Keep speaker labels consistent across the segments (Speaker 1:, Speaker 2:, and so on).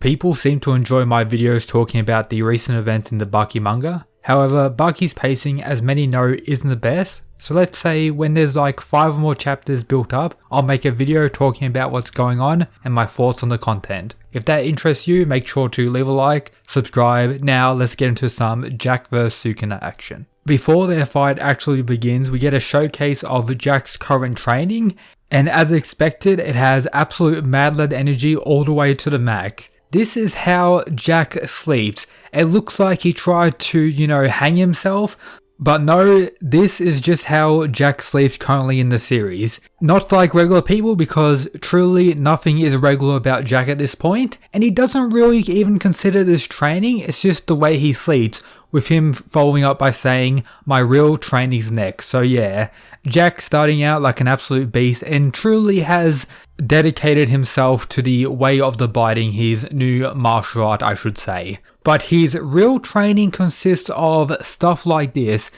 Speaker 1: people seem to enjoy my videos talking about the recent events in the Baki manga. However, Baki's pacing, as many know, isn't the best. So let's say when there's like 5 more chapters built up, I'll make a video talking about what's going on and my thoughts on the content. If that interests you, make sure to leave a like, subscribe. Now let's get into some Jack vs Sukune action. Before their fight actually begins, we get a showcase of Jack's current training, and as expected, it has absolute mad lad energy all the way to the max. This is how Jack sleeps. It looks like he tried to, hang himself. But no, this is just how Jack sleeps currently in the series. Not like regular people, because truly nothing is regular about Jack at this point, and he doesn't really even consider this training, it's just the way he sleeps, with him following up by saying, "My real training's next." So yeah, Jack starting out like an absolute beast and truly has dedicated himself to the way of the biting, his new martial art I should say. But his real training consists of stuff like this,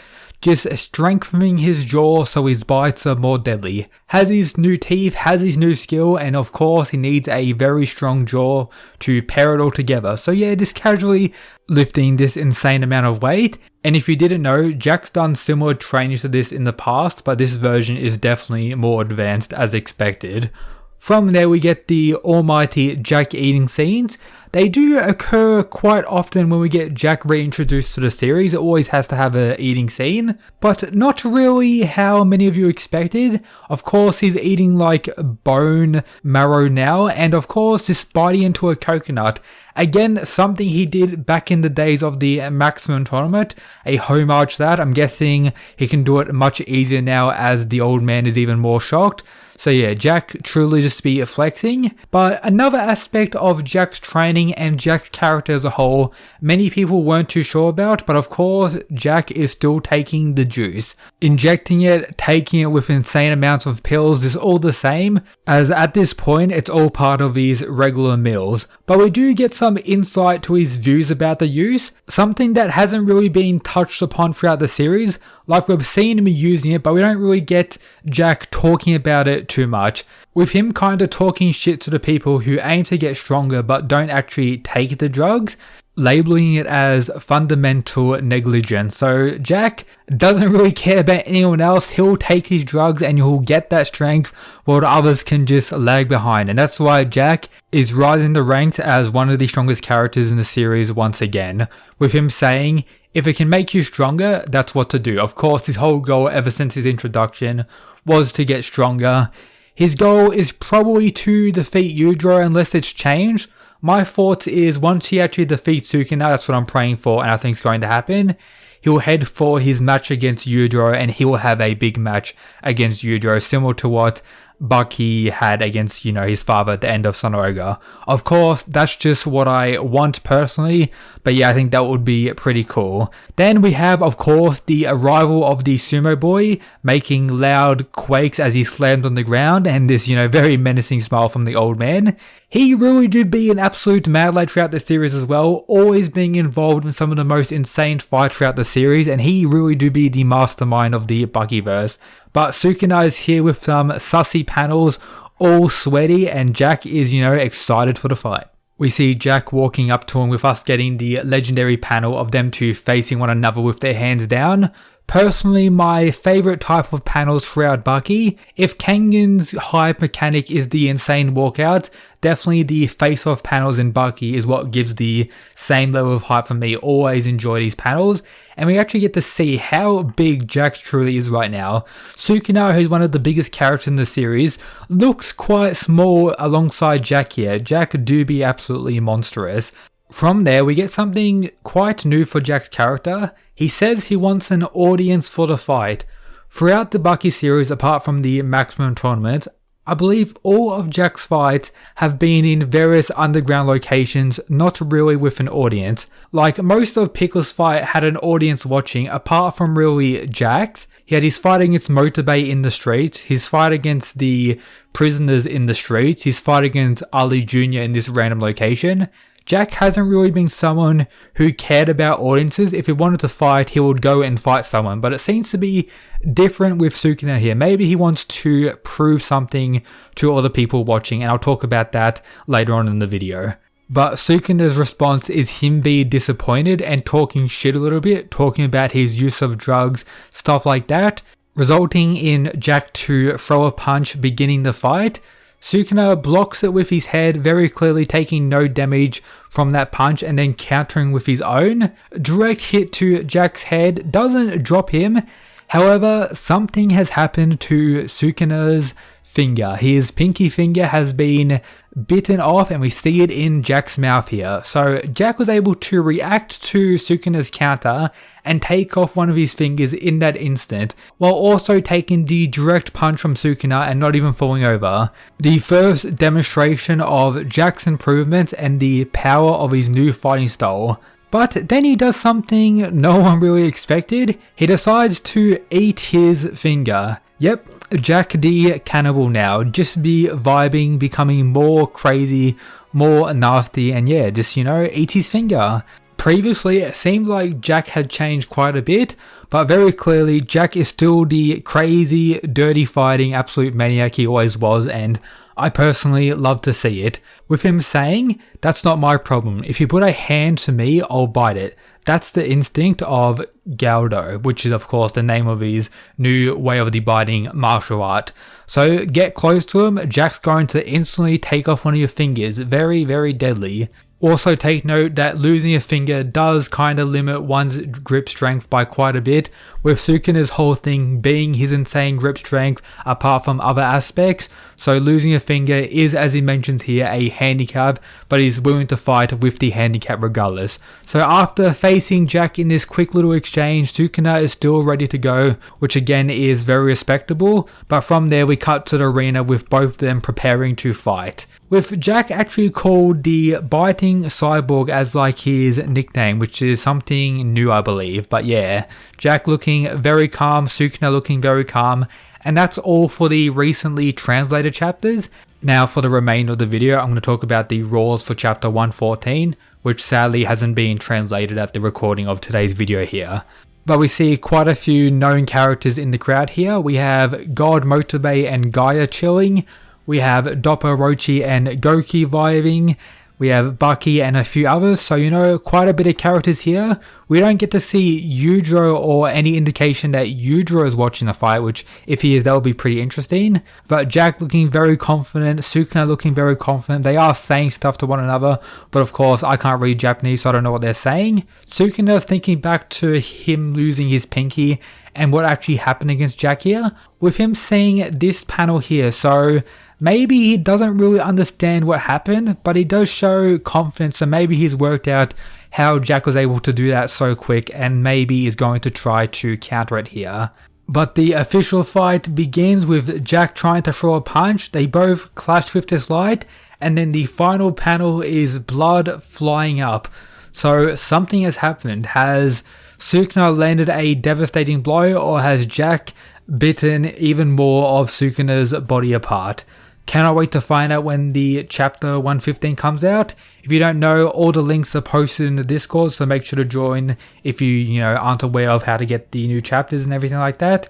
Speaker 1: just strengthening his jaw so his bites are more deadly. Has his new teeth, has his new skill, and of course he needs a very strong jaw to pair it all together. So yeah, just casually lifting this insane amount of weight. And if you didn't know, Jack's done similar training to this in the past, but this version is definitely more advanced as expected. From there we get the almighty Jack eating scenes. They do occur quite often when we get Jack reintroduced to the series. It always has to have an eating scene, but not really how many of you expected. Of course he's eating like bone marrow now, and of course just biting into a coconut. Again, something he did back in the days of the Maximum Tournament, a homage to that. I'm guessing he can do it much easier now as the old man is even more shocked. So yeah, Jack truly just be flexing. But another aspect of Jack's training and Jack's character as a whole, many people weren't too sure about, but of course Jack is still taking the juice. Injecting it, taking it with insane amounts of pills is all the same, as at this point it's all part of his regular meals. But we do get some insight to his views about the use, something that hasn't really been touched upon throughout the series. Like we've seen him using it, but we don't really get Jack talking about it too much. With him kind of talking shit to the people who aim to get stronger but don't actually take the drugs, labeling it as fundamental negligence. So Jack doesn't really care about anyone else. He'll take his drugs and he'll get that strength while the others can just lag behind. And that's why Jack is rising the ranks as one of the strongest characters in the series once again. With him saying, if it can make you stronger, that's what to do. Of course, his whole goal ever since his introduction was to get stronger. His goal is probably to defeat Yujiro unless it's changed. My thoughts is once he actually defeats Sukune, that's what I'm praying for and I think is going to happen. He'll head for his match against Yujiro and he will have a big match against Yujiro, similar to what Baki had against, his father at the end of Sonoga. Of course, that's just what I want personally, but yeah, I think that would be pretty cool. Then we have, of course, the arrival of the sumo boy, making loud quakes as he slams on the ground, and this, very menacing smile from the old man. He really did be an absolute mad lad throughout the series as well, always being involved in some of the most insane fights throughout the series, and he really do be the mastermind of the Bakiverse. But Sukune is here with some sussy panels, all sweaty, and Jack is, excited for the fight. We see Jack walking up to him with us getting the legendary panel of them two facing one another with their hands down. Personally, my favourite type of panels throughout Baki. If Kangen's hype mechanic is the insane walkouts, definitely the face-off panels in Baki is what gives the same level of hype for me. Always enjoy these panels. And we actually get to see how big Jack truly is right now. Sukune, who's one of the biggest characters in the series, looks quite small alongside Jack here. Jack do be absolutely monstrous. From there, we get something quite new for Jack's character. He says he wants an audience for the fight. Throughout the Baki series, apart from the Maximum Tournament, I believe all of Jack's fights have been in various underground locations, not really with an audience. Like most of Pickle's fight had an audience watching, apart from really Jack's. He had his fight against Motobe in the street, his fight against the prisoners in the streets, his fight against Ali Jr. in this random location. Jack hasn't really been someone who cared about audiences. If he wanted to fight, he would go and fight someone. But it seems to be different with Sukune here. Maybe he wants to prove something to other people watching, and I'll talk about that later on in the video. But Sukune's response is him being disappointed and talking shit a little bit, talking about his use of drugs, stuff like that, resulting in Jack to throw a punch beginning the fight. Sukune blocks it with his head, very clearly taking no damage from that punch and then countering with his own. Direct hit to Jack's head, doesn't drop him. However, something has happened to Sukune's finger. His pinky finger has been bitten off and we see it in Jack's mouth here. So Jack was able to react to Sukune's counter and take off one of his fingers in that instant, while also taking the direct punch from Sukune and not even falling over. The first demonstration of Jack's improvements and the power of his new fighting style. But then he does something no one really expected. He decides to eat his finger. Yep, Jack the cannibal now, just be vibing, becoming more crazy, more nasty, and yeah, just, eat his finger. Previously, it seemed like Jack had changed quite a bit, but very clearly Jack is still the crazy, dirty fighting, absolute maniac he always was, and I personally love to see it. With him saying, "That's not my problem. If you put a hand to me, I'll bite it." That's the instinct of Galdo, which is of course the name of his new way of the biting martial art. So get close to him, Jack's going to instantly take off one of your fingers. Very, very deadly. Also take note that losing a finger does kind of limit one's grip strength by quite a bit, with Sukune's whole thing being his insane grip strength apart from other aspects. So losing a finger is, as he mentions here, a handicap, but he's willing to fight with the handicap regardless. So after facing Jack in this quick little exchange, Sukune is still ready to go, which again is very respectable, but from there we cut to the arena with both of them preparing to fight. With Jack actually called the biting cyborg as like his nickname, which is something new I believe, but yeah, Jack looking very calm, Sukune looking very calm, and that's all for the recently translated chapters. Now for the remainder of the video, I'm going to talk about the rules for chapter 114, which sadly hasn't been translated at the recording of today's video here. But we see quite a few known characters in the crowd here. We have God Motobe and Gaia chilling. We have Dopper, Rochi and Goki vibing. We have Baki and a few others, so quite a bit of characters here. We don't get to see Yujiro or any indication that Yujiro is watching the fight, which if he is, that would be pretty interesting. But Jack looking very confident, Sukune looking very confident. They are saying stuff to one another, but of course I can't read Japanese, so I don't know what they're saying. Sukune is thinking back to him losing his pinky and what actually happened against Jack here, with him seeing this panel here. So maybe he doesn't really understand what happened, but he does show confidence, so maybe he's worked out how Jack was able to do that so quick, and maybe is going to try to counter it here. But the official fight begins with Jack trying to throw a punch. They both clash with this light, and then the final panel is blood flying up. So something has happened. Has Sukune landed a devastating blow, or has Jack bitten even more of Sukune's body apart? Cannot wait to find out when the chapter 115 comes out. If you don't know, all the links are posted in the Discord, so make sure to join if you aren't aware of how to get the new chapters and everything like that.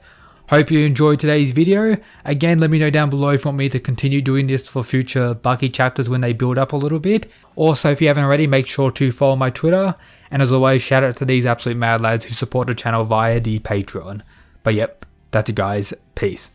Speaker 1: Hope you enjoyed today's video. Again, let me know down below if you want me to continue doing this for future Baki chapters when they build up a little bit. Also, if you haven't already, make sure to follow my Twitter. And as always, shout out to these absolute mad lads who support the channel via the Patreon. But yep, that's it guys. Peace.